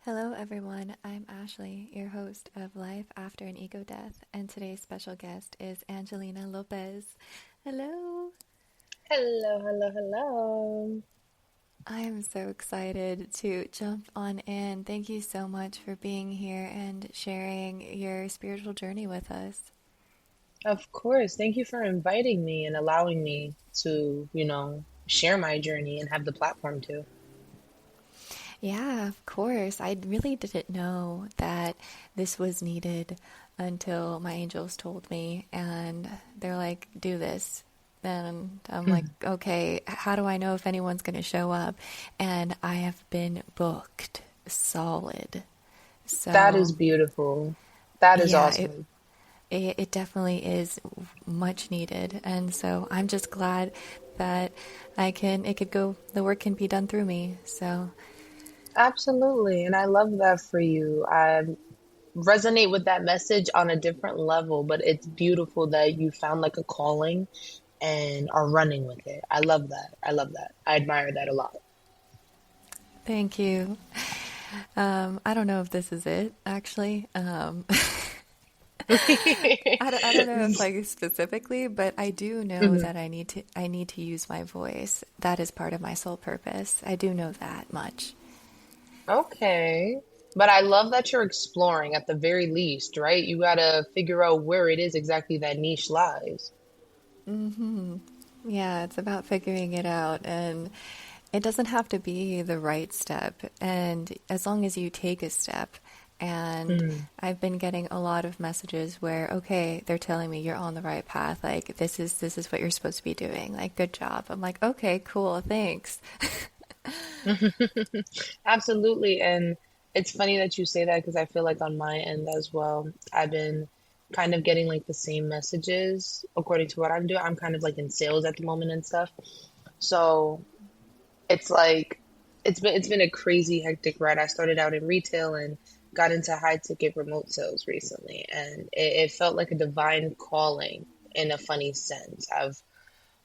Hello, everyone. I'm Ashley, your host of Life After an Ego Death, and today's special guest is Angelina Lopez. Hello. Hello, hello, hello. I am so excited to jump on in. Thank you so much for being here and sharing your spiritual journey with us. Of course. Thank you for inviting me and allowing me to, share my journey and have the platform to. Yeah, of course. I really didn't know that this was needed until my angels told me, and they're like, do this. And I'm like, okay, how do I know if anyone's going to show up? And I have been booked solid. That is So, beautiful. That is yeah, awesome. it definitely is much needed. And so I'm just glad that it could go, the work can be done through me. So, Absolutely. And I love that for you. I resonate with that message on a different level, but it's beautiful that you found like a calling and are running with it. I love that. I love that. I admire that a lot. thank you. I don't know if this is it, actually. I don't know if like specifically, but I do know Mhm. that I need to use my voice. That is part of my soul purpose. I do know that much. Okay. But I love that you're exploring at the very least, right? You gotta figure out where it is exactly that niche lies. Hmm. Yeah, it's about figuring it out, and it doesn't have to be the right step. And as long as you take a step, and Mm. I've been getting a lot of messages where, okay, they're telling me you're on the right path. Like this is what you're supposed to be doing. Like, good job. I'm like, okay, cool, thanks. Absolutely. And it's funny that you say that because I feel like on my end as well, I've been kind of getting like the same messages according to what I'm doing. I'm kind of like in sales at the moment and stuff. So it's like it's been a crazy hectic ride. I started out in retail and got into high ticket remote sales recently, and it felt like a divine calling in a funny sense. I've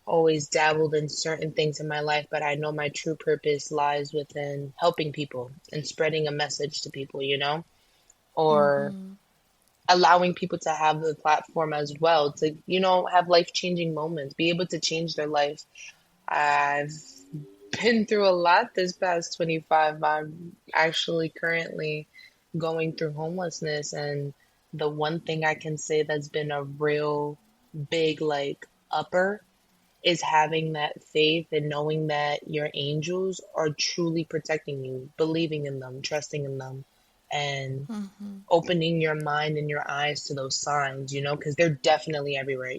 always dabbled in certain things in my life, but I know my true purpose lies within helping people and spreading a message to people, or Hmm. allowing people to have the platform as well to, have life-changing moments, be able to change their life. I've been through a lot this past 25. I'm actually currently going through homelessness, and the one thing I can say that's been a real big like upper is having that faith and knowing that your angels are truly protecting you, believing in them, trusting in them, and Hmm. opening your mind and your eyes to those signs, because they're definitely everywhere.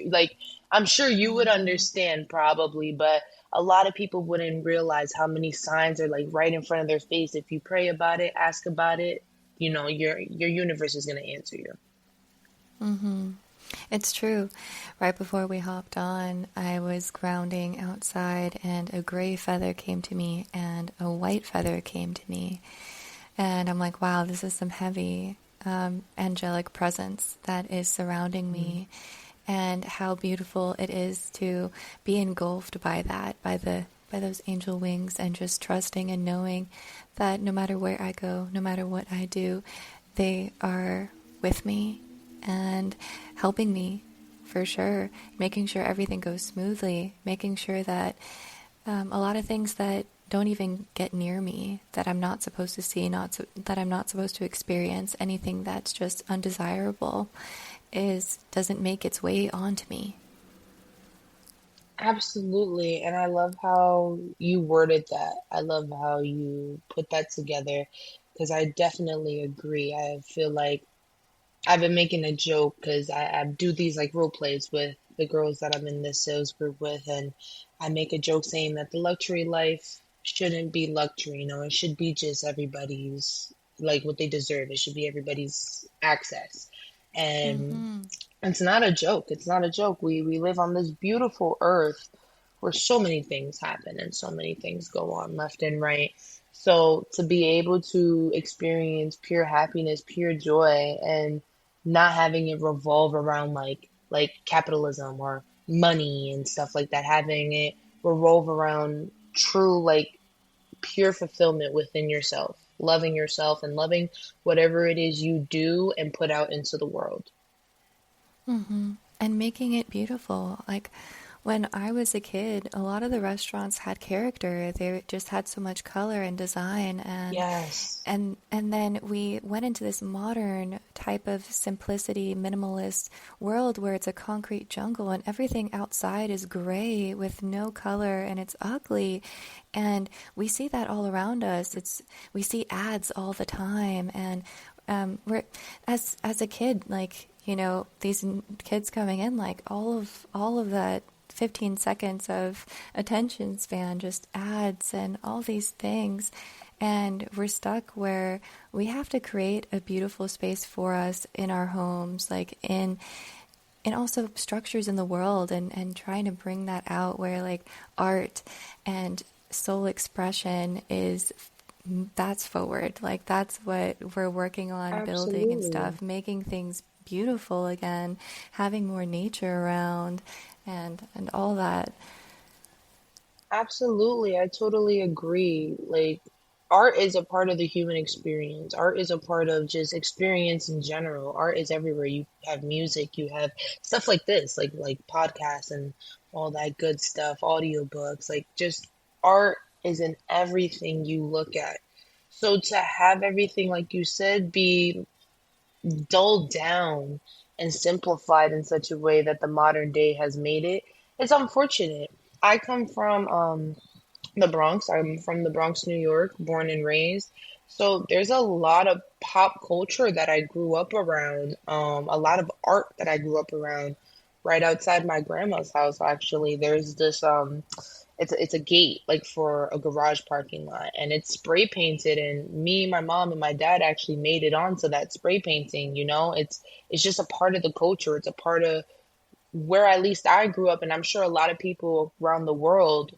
Like, I'm sure you would Hmm. understand probably, but a lot of people wouldn't realize how many signs are like right in front of their face. If you pray about it, ask about it, your universe is going to answer you. Hmm. It's true. Right before we hopped on, I was grounding outside, and a gray feather came to me, and a white feather came to me. And I'm like, wow, this is some heavy angelic presence that is surrounding me. And how beautiful it is to be engulfed by that, by those angel wings, and just trusting and knowing that no matter where I go, no matter what I do, they are with me and helping me for sure, making sure everything goes smoothly, making sure that a lot of things that don't even get near me, that I'm not supposed to see, that I'm not supposed to experience, anything that's just undesirable, is doesn't make its way onto me. Absolutely. And I love how you worded that. I love how you put that together because I definitely agree. I feel like I've been making a joke because I do these like role plays with the girls that I'm in this sales group with, and I make a joke saying that the luxury life shouldn't be luxury, it should be just everybody's like what they deserve. It should be everybody's access. And Mm-hmm. it's not a joke. It's not a joke. We live on this beautiful earth where so many things happen and so many things go on left and right. So to be able to experience pure happiness, pure joy, and not having it revolve around like capitalism or money and stuff like that, having it revolve around true like pure fulfillment within yourself. loving yourself and loving whatever it is you do and put out into the world. And making it beautiful. Like when I was a kid, a lot of the restaurants had character. They just had so much color and design, Yes, and then we went into this modern type of simplicity, minimalist world where it's a concrete jungle and everything outside is gray with no color and it's ugly. And we see that all around us. We see ads all the time, and we're as a kid, like, these kids coming in, like all of that 15 seconds of attention span, just ads and all these things. And we're stuck where we have to create a beautiful space for us in our homes, like in also structures in the world, and trying to bring that out where like art and soul expression that's forward. Like that's what we're working on, building and absolutely. stuff, making things beautiful again, having more nature around, and all that. Absolutely. I totally agree. Like, art is a part of the human experience. Art is a part of just experience in general. Art is everywhere. You have music, you have stuff like this, like podcasts and all that good stuff, audiobooks. Like, just art is in everything you look at. So to have everything, like you said, be dulled down and simplified in such a way that the modern day has made it, it's unfortunate. I come from the Bronx. I'm from the Bronx, New York, born and raised. So there's a lot of pop culture that I grew up around, a lot of art that I grew up around. Right outside my grandma's house, actually, there's this it's a gate like for a garage parking lot, and it's spray painted. And me, my mom, and my dad actually made it onto that spray painting. It's just a part of the culture. It's a part of where at least I grew up, and I'm sure a lot of people around the world,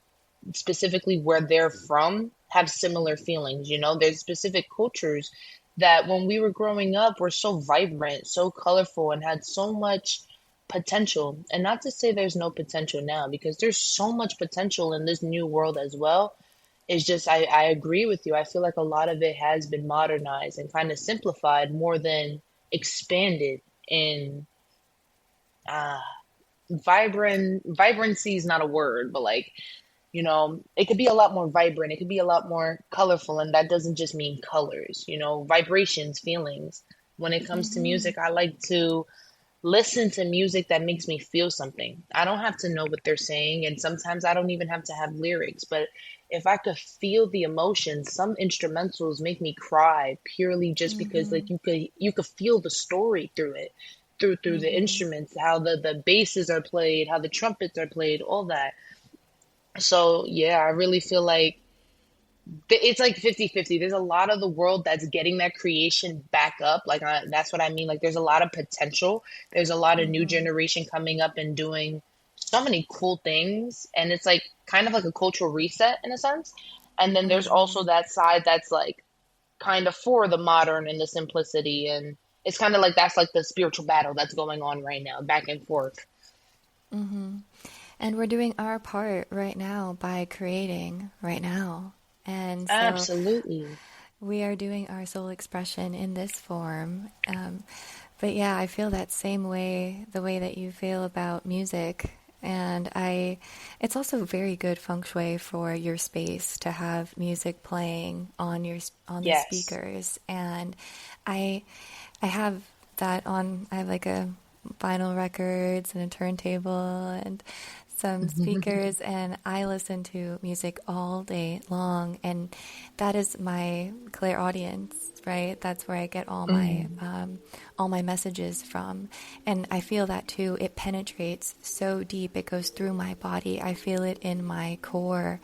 specifically where they're from, have similar feelings. There's specific cultures that when we were growing up were so vibrant, so colorful, and had so much potential. And not to say there's no potential now, because there's so much potential in this new world as well. It's just, I agree with you. I feel like a lot of it has been modernized and kind of simplified more than expanded in uh vibrancy is not a word, but like, it could be a lot more vibrant. It could be a lot more colorful. And that doesn't just mean colors, vibrations, feelings. When it comes to music, I like to listen to music that makes me feel something. I don't have to know what they're saying. And sometimes I don't even have to have lyrics. But if I could feel the emotion, some instrumentals make me cry purely just because like you could feel the story through it, through the instruments, how the basses are played, how the trumpets are played, all that. So yeah, I really feel like it's like 50-50. There's a lot of the world that's getting that creation back up. Like that's what I mean. Like there's a lot of potential. There's a lot of new generation coming up and doing so many cool things. And it's like kind of like a cultural reset in a sense. And then there's also that side that's like kind of for the modern and the simplicity. And it's kind of like that's like the spiritual battle that's going on right now, back and forth. And we're doing our part right now by creating right now. And so Absolutely. we are doing our soul expression in this form. But yeah, I feel that same way, the way that you feel about music. And it's also very good feng shui for your space to have music playing on the Yes. speakers. And I, I have that on, I have like a vinyl records and a turntable and some speakers, and I listen to music all day long, and that is my clairaudience, right? That's where I get all my messages from, and I feel that too. It penetrates so deep; it goes through my body. I feel it in my core,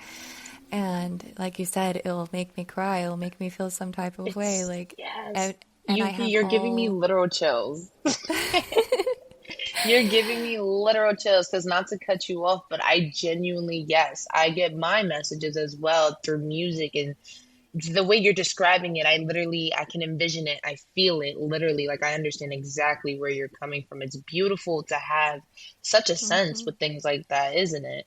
and like you said, it'll make me cry. It'll make me feel some type of way, It's like, yes. and I have You're giving me all. literal chills. You're giving me literal chills because not to cut you off, but I genuinely, yes, I get my messages as well through music and the way you're describing it, I can envision it. I feel it literally. Like I understand exactly where you're coming from. It's beautiful to have such a sense with things like that, isn't it?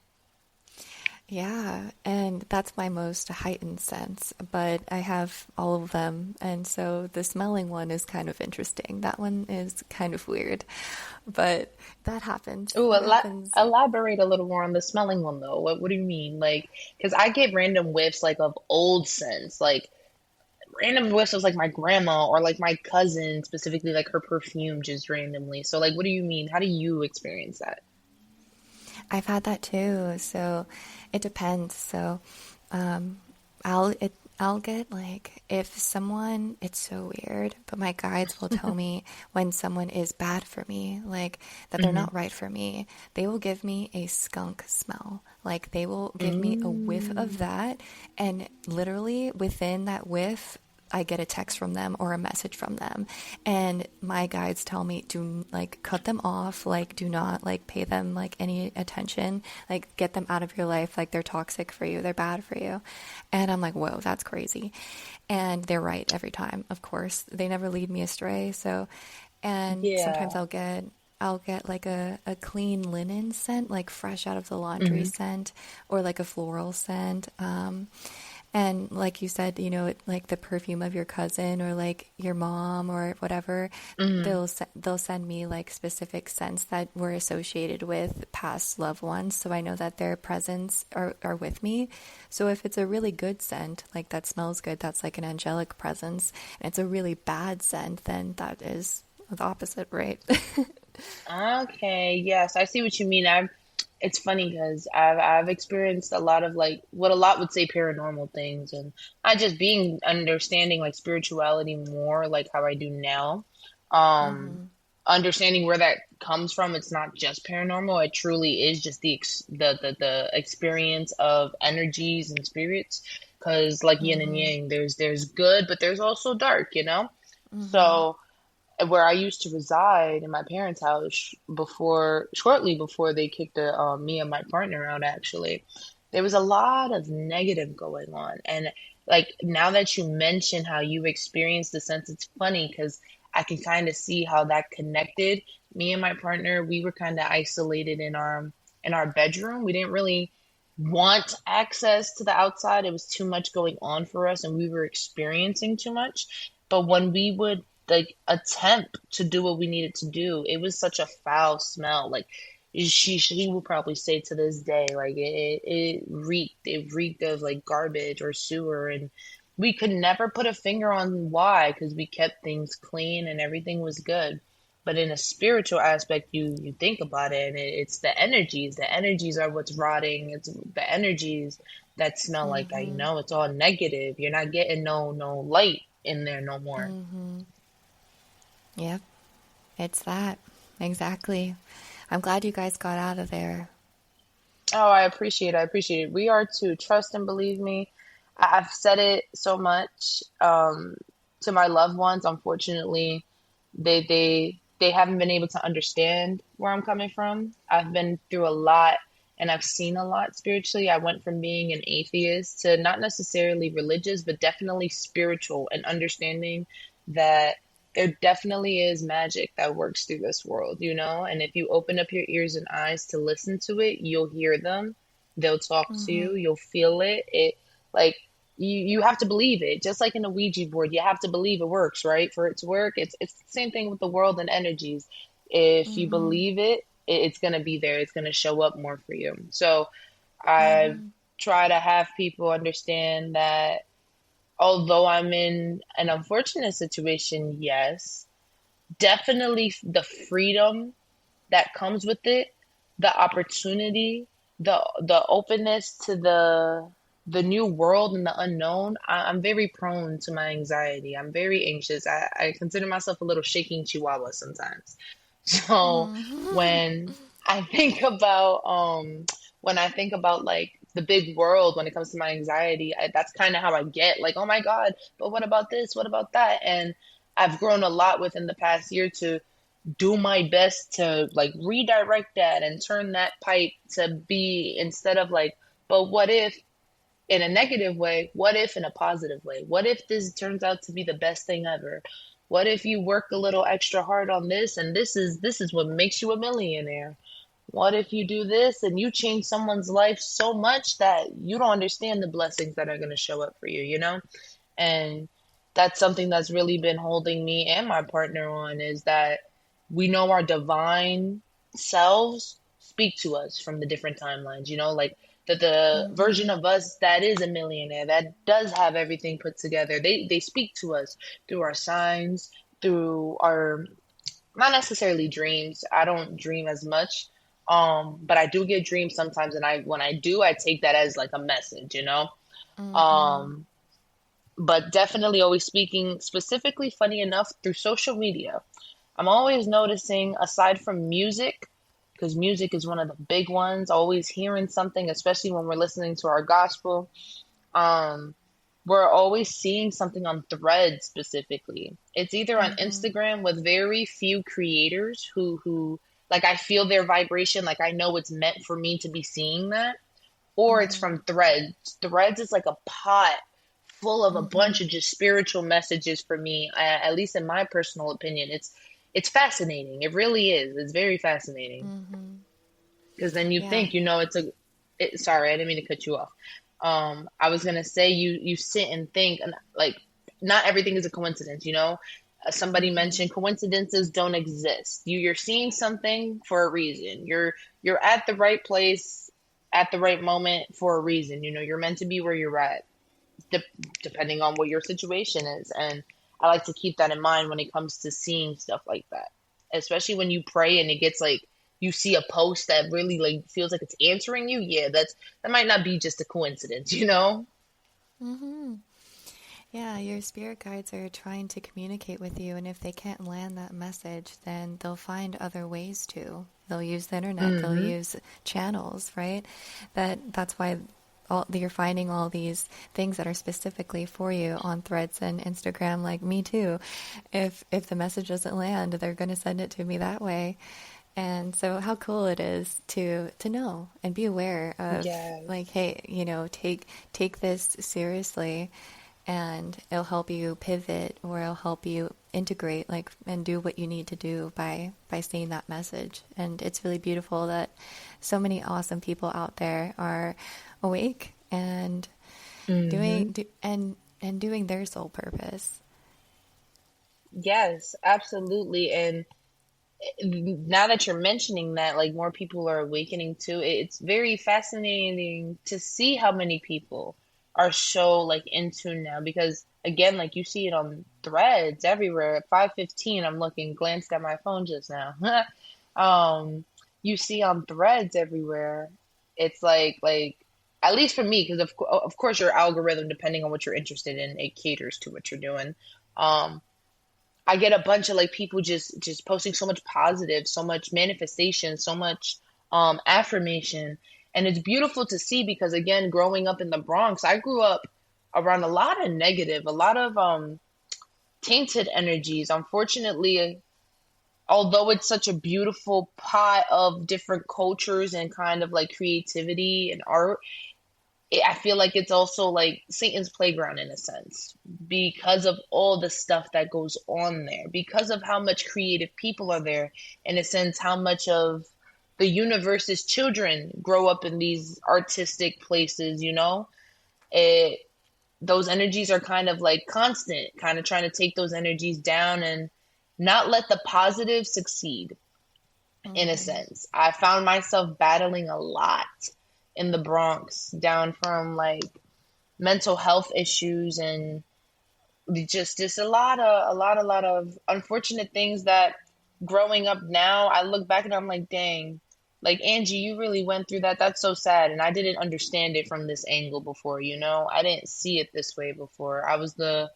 Yeah, and that's my most heightened sense, but I have all of them, and so the smelling one is kind of interesting. That one is kind of weird, but that happens. Ooh, That happens. elaborate a little more on the smelling one though. What do you mean? Like, because I get random whiffs like of old scents, like random whiffs of like my grandma or like my cousin, specifically like her perfume just randomly. So like, what do you mean? How do you experience that? I've had that too, so it depends. So, um, I'll get like if someone it's so weird, but my guides will tell me when someone is bad for me, like that they're Hmm. not right for me. They will give me a skunk smell. Like they will give me a whiff of Mm. that, and literally within that whiff, I get a text from them or a message from them, and my guides tell me do like cut them off, like do not like pay them like any attention, like get them out of your life, like they're toxic for you, they're bad for you. And I'm like, whoa, that's crazy. And they're right every time, of course. They never lead me astray. So, and sometimes Yeah. I'll get like a clean linen scent, like fresh out of the laundry Hmm. scent, or like a floral scent. And like you said, like the perfume of your cousin or like your mom or whatever, Hmm. they'll send me like specific scents that were associated with past loved ones, so I know that their presence are with me. So if it's a really good scent, like that smells good, that's like an angelic presence, and it's a really bad scent, then that is the opposite, right? Okay, yes, I see what you mean. It's funny because I've experienced a lot of like what a lot would say paranormal things, and I just being understanding like spirituality more like how I do now. Um, Mm-hmm. Understanding where that comes from. It's not just paranormal. It truly is just the experience of energies and spirits. Because like yin and Mm-hmm. yang, there's good, but there's also dark, you know. Mm-hmm. So where I used to reside in my parents' house shortly before they kicked me and my partner out, actually, there was a lot of negative going on. And like now that you mention how you experienced the sense, it's funny because I can kind of see how that connected. Me and my partner, we were kind of isolated in our bedroom. We didn't really want access to the outside. It was too much going on for us, and we were experiencing too much. But when we would like attempt to do what we needed to do, it was such a foul smell. Like she will probably say to this day, like it reeked of like garbage or sewer, and we could never put a finger on why because we kept things clean and everything was good. But in a spiritual aspect, you think about it, and it's the energies. The energies are what's rotting. It's the energies that smell like that. You Mm-hmm. know, it's all negative. You're not getting no light in there no more. Mm-hmm. Yep, it's that. Exactly. I'm glad you guys got out of there. Oh, I appreciate it. I appreciate it. We are to trust and believe me. I've said it so much to my loved ones. Unfortunately, they haven't been able to understand where I'm coming from. I've been through a lot and I've seen a lot spiritually. I went from being an atheist to not necessarily religious, but definitely spiritual and understanding that there definitely is magic that works through this world, you know? And if you open up your ears and eyes to listen to it, you'll hear them. They'll talk to Mm-hmm. you. You'll feel it. It like you have to believe it. Just like in a Ouija board, you have to believe it works, right? For it to work, it's the same thing with the world and energies. If you Mm-hmm. believe it's gonna be there. It's gonna show up more for you. So I Mm-hmm. try to have people understand that although I'm in an unfortunate situation, yes, definitely the freedom that comes with it, the opportunity, the openness to the new world and the unknown. I'm very prone to my anxiety. I'm very anxious. I consider myself a little shaking chihuahua sometimes. So Mm-hmm. when I think about when I think about like the big world when it comes to my anxiety, that's kind of how I get like, oh my God, but what about this? What about that? And I've grown a lot within the past year to do my best to like redirect that and turn that pipe to be instead of like, but what if in a negative way? What if in a positive way? What if this turns out to be the best thing ever? What if you work a little extra hard on this and this is what makes you a millionaire? What if you do this and you change someone's life so much that you don't understand the blessings that are going to show up for you, you know? And that's something that's really been holding me and my partner on, is that we know our divine selves speak to us from the different timelines, you know, like the version Mm-hmm. of us that is a millionaire, that does have everything put together. They speak to us through our signs, through our, not necessarily dreams. I don't dream as much. But I do get dreams sometimes, and when I do, I take that as like a message, you know? Mm-hmm. Um, but definitely always speaking specifically, funny enough, through social media. I'm always noticing, aside from music, because music is one of the big ones, always hearing something, especially when we're listening to our gospel. Um, we're always seeing something on Threads specifically. It's either on Mm-hmm. Instagram with very few creators who like I feel their vibration, like I know it's meant for me to be seeing that, or it's Mm-hmm. from Threads. Threads is like a pot full of a Mm-hmm. bunch of just spiritual messages for me. At least in my personal opinion, it's fascinating. It really is. It's very fascinating Mm-hmm. because then you Yeah. think, sorry, I didn't mean to cut you off. I was gonna say you sit and think, and like not everything is a coincidence, you know. Somebody Mm-hmm. mentioned coincidences don't exist. You're seeing something for a reason. You're at the right place at the right moment for a reason. You know, you're meant to be where you're at, de- depending on what your situation is. And I like to keep that in mind when it comes to seeing stuff like that, especially when you pray and it gets like you see a post that really like feels like it's answering you. Yeah, that might not be just a coincidence, you know? Mm-hmm. Yeah, your spirit guides are trying to communicate with you, and if they can't land that message, then they'll find other ways to. They'll use the internet, they'll Mm-hmm. use channels, right? That's why you're finding all these things that are specifically for you on Threads and Instagram, like me too. If the message doesn't land, they're going to send it to me that way. And so how cool it is to know and be aware of, Yes. like, hey, take this seriously, and it'll help you pivot, or it'll help you integrate, like, and do what you need to do by seeing that message. And it's really beautiful that so many awesome people out there are awake and Mm-hmm. and doing their soul purpose. Yes, absolutely. And now that you're mentioning that, like more people are awakening to it, it's very fascinating to see how many people are so like in tune now. Because again, like you see it on threads everywhere. At 5:15, I'm looking, glanced at my phone just now. um, you see on threads everywhere. It's like at least for me, because of course your algorithm, depending on what you're interested in, it caters to what you're doing. Um, I get a bunch of like people just posting so much positive, so much manifestation, so much affirmation. And it's beautiful to see because again, growing up in the Bronx, I grew up around a lot of negative, a lot of tainted energies. Unfortunately, although it's such a beautiful pot of different cultures and kind of like creativity and art, I feel like it's also like Satan's playground in a sense because of all the stuff that goes on there, because of how much creative people are there, in a sense, how much of the universe's children grow up in these artistic places, you know? It, those energies are kind of like constant, kind of trying to take those energies down and not let the positive succeed in a Mm-hmm. sense. I found myself battling a lot in the Bronx, down from like mental health issues and just a lot of unfortunate things that growing up now I look back and I'm like, dang, like Angie, you really went through that. That's so sad. And I didn't understand it from this angle before, you know? I didn't see it this way before. I was the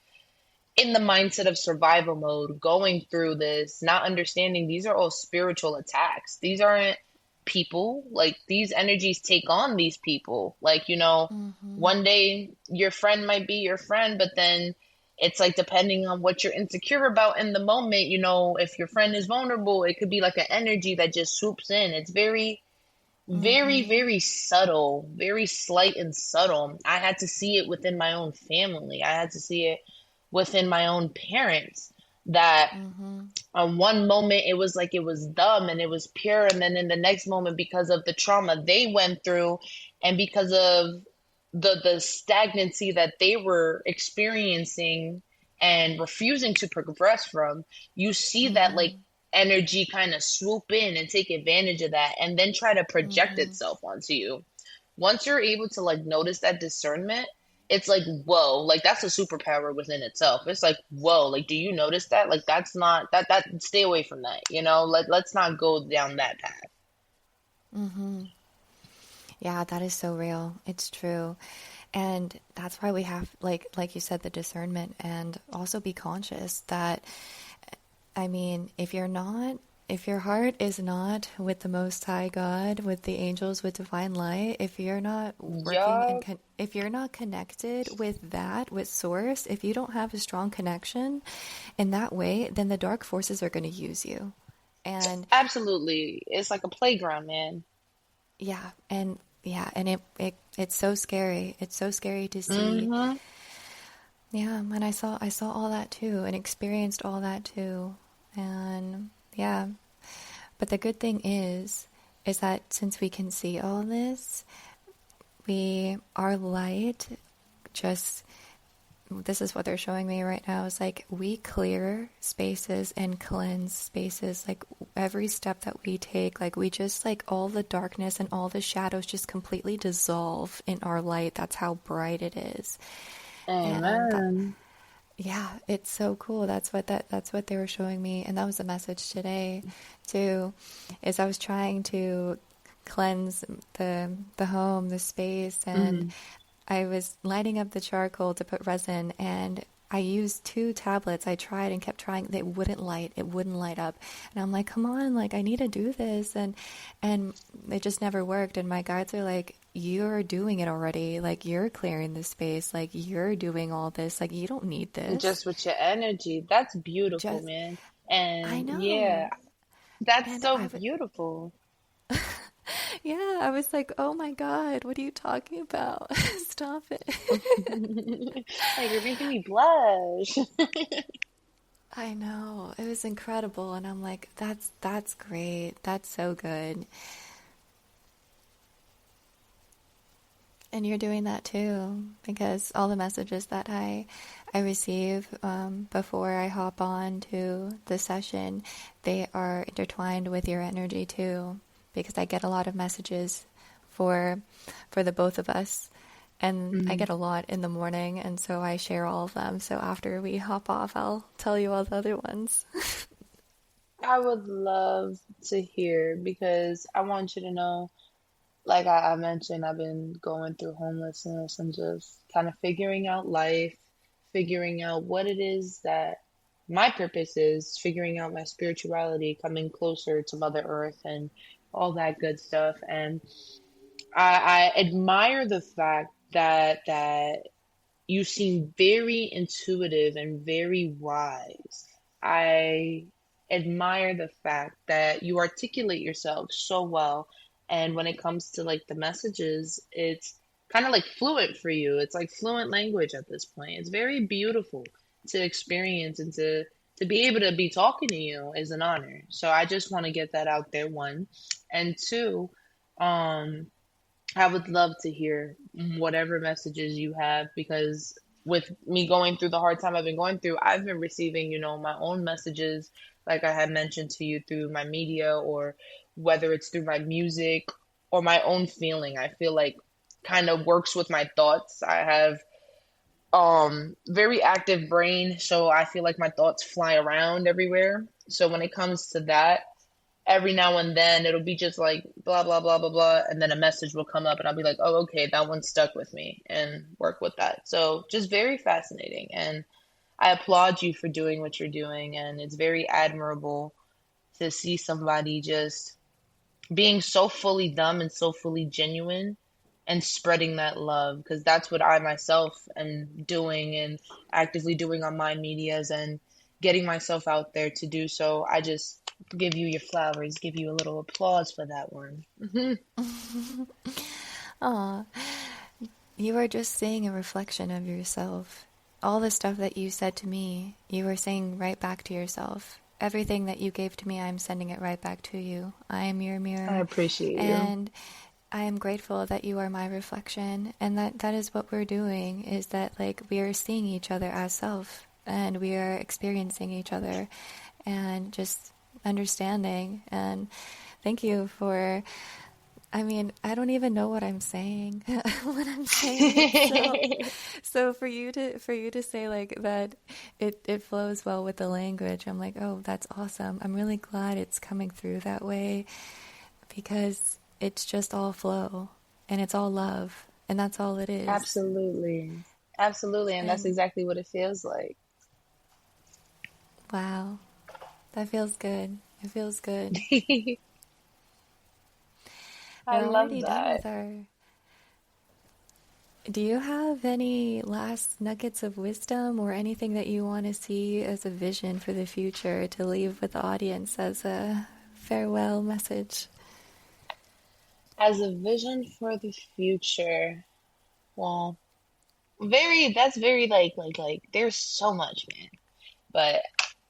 in the mindset of survival mode, going through this, not understanding these are all spiritual attacks. These aren't people. Like these energies take on these people. Like, you know, Mm-hmm. one day your friend might be your friend, but then it's like depending on what you're insecure about in the moment, you know, if your friend is vulnerable, it could be like an energy that just swoops in. It's very, very, Mm-hmm. very subtle, very slight and subtle. I had to see it within my own family. I had to see it within my own parents. that Mm-hmm. on one moment it was like it was dumb and it was pure, and then in the next moment, because of the trauma they went through and because of the stagnancy that they were experiencing and refusing to progress from, you see that like Mm-hmm. energy kind of swoop in and take advantage of that and then try to project Mm-hmm. itself onto you. Once you're able to like notice that discernment, it's like, whoa, like that's a superpower within itself. It's like, whoa, like, do you notice that? Like, that's not stay away from that, let's not go down that path. Mm-hmm. Yeah, that is so real. It's true. And that's why we have, like you said, the discernment, and also be conscious that, I mean, if your heart is not with the Most High God, with the angels, with divine light, if you're not working and Yup. if you're not connected with that, with Source, if you don't have a strong connection in that way, then the dark forces are going to use you. And Absolutely. It's like a playground, man. and it's so scary. It's so scary to see. Mm-hmm. Yeah, and I saw all that too and experienced all that too. And yeah, but the good thing is that since we can see all this, our light just, this is what they're showing me right now, is like we clear spaces and cleanse spaces, like every step that we take, like we just, like, all the darkness and all the shadows just completely dissolve in our light. That's how bright it is. And that, Amen. yeah, it's so cool. That's what they were showing me, and that was the message today too, is I was trying to cleanse the home, the space, and Mm-hmm. I was lighting up the charcoal to put resin, and I used two tablets. I tried and kept trying. They wouldn't light. It wouldn't light up. And I'm like, come on, like I need to do this. And it just never worked. And my guides are like, you're doing it already. Like you're clearing the space. Like you're doing all this. Like you don't need this. Just with your energy. That's beautiful, Just, man. I And yeah, know. that's And so I, beautiful. yeah, I was like, oh my God, what are you talking about? Stop it. Like, you're making me blush. I know. It was incredible, and I'm like, that's great. That's so good. And you're doing that too, because all the messages that I receive before I hop on to the session, they are intertwined with your energy too, because I get a lot of messages for the both of us, and I Mhm. get a lot in the morning, and so I share all of them. So after we hop off, I'll tell you all the other ones. I would love to hear because I want you to know, like I mentioned, I've been going through homelessness and just kind of figuring out life, figuring out what it is that my purpose is, figuring out my spirituality, coming closer to Mother Earth and all that good stuff. And I admire the fact that you seem very intuitive and very wise. I admire the fact that you articulate yourself so well. And when it comes to like the messages, it's kind of like fluent for you. It's like fluent language at this point. It's very beautiful to experience and to be able to be talking to you is an honor. So I just want to get that out there, one. And two, um, I would love to hear whatever messages you have because with me going through the hard time I've been going through, I've been receiving, my own messages, like I had mentioned to you through my media or whether it's through my music or my own feeling. I feel like kind of works with my thoughts. I have very active brain, so I feel like my thoughts fly around everywhere. So when it comes to that, every now and then it'll be just like blah blah blah blah blah and then a message will come up and I'll be like, oh, okay, that one stuck with me and work with that. So just very fascinating, and I applaud you for doing what you're doing, and it's very admirable to see somebody just being so fully dumb and so fully genuine and spreading that love, because that's what I myself am doing and actively doing on my medias and getting myself out there to do so. I just give you your flowers, give you a little applause for that one. Aw, you are just seeing a reflection of yourself all the stuff that you said to me, you were saying right back to yourself. Everything that you gave to me, I'm sending it right back to you. I am your I mirror. appreciate you. And I am grateful that you are my reflection. And that is what we're doing, is that like we are seeing each other as self, and we are experiencing each other and just understanding. And thank you for, I mean, I don't even know what I'm saying when I'm saying it. So for you to say like that, it flows well with the language. I'm like, oh, that's awesome. I'm really glad it's coming through that way, because it's just all flow and it's all love, and that's all it is. Absolutely. Absolutely. And that's And exactly what it feels like. wow, that feels good. It feels good. I We're love already done that. with our. Do you have any last nuggets of wisdom or anything that you want to see as a vision for the future to leave with the audience as a farewell message? As a vision for the future, well, that's very there's so much, man. But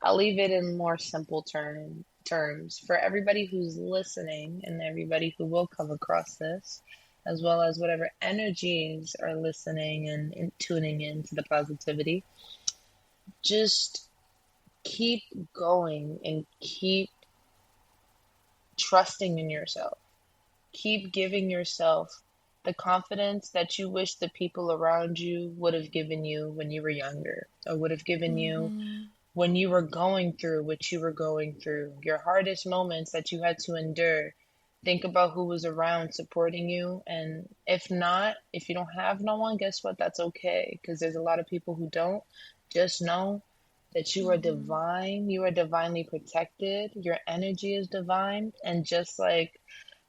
I'll leave it in more simple terms for everybody who's listening and everybody who will come across this, as well as whatever energies are listening and tuning in to the positivity. Just keep going and keep trusting in yourself. Keep giving yourself the confidence that you wish the people around you would have given you when you were younger, or would have given you Mm-hmm. when you were going through what you were going through, your hardest moments that you had to endure. Think about who was around supporting you. And if not, if you don't have no one, guess what? That's okay. Because there's a lot of people who don't. Just know that you are Mm-hmm. divine. You are divinely protected. Your energy is divine. And just like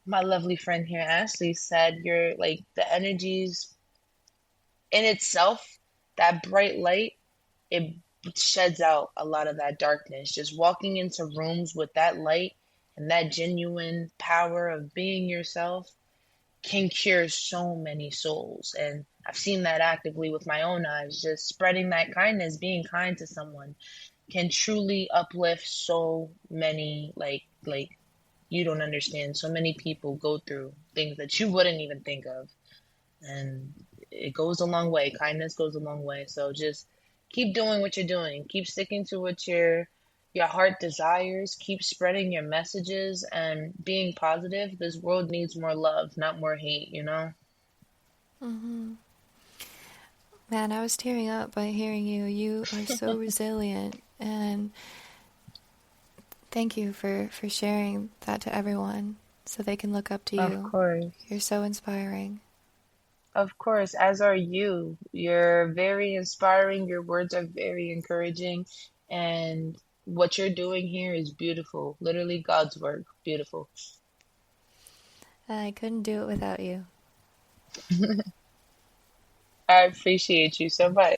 my lovely friend here, Ashley, said, you're like the energies in itself, that bright light, it sheds out a lot of that darkness. Just walking into rooms with that light and that genuine power of being yourself can cure so many souls. And I've seen that actively with my own eyes. Just spreading that kindness, being kind to someone can truly uplift so many, you don't understand. So many people go through things that you wouldn't even think of, and it goes a long way. Kindness goes a long way. So just keep doing what you're doing. Keep sticking to what your heart desires. Keep spreading your messages and being positive. This world needs more love, not more hate, you know? Mm-hmm. Man, I was tearing up by hearing you. You are so resilient, and thank you for sharing that to everyone so they can look up to Of you. course. You're so inspiring. Of course, as are you. You're very inspiring. Your words are very encouraging. And what you're doing here is beautiful. Literally God's work. Beautiful. I couldn't do it without you. I appreciate you so much.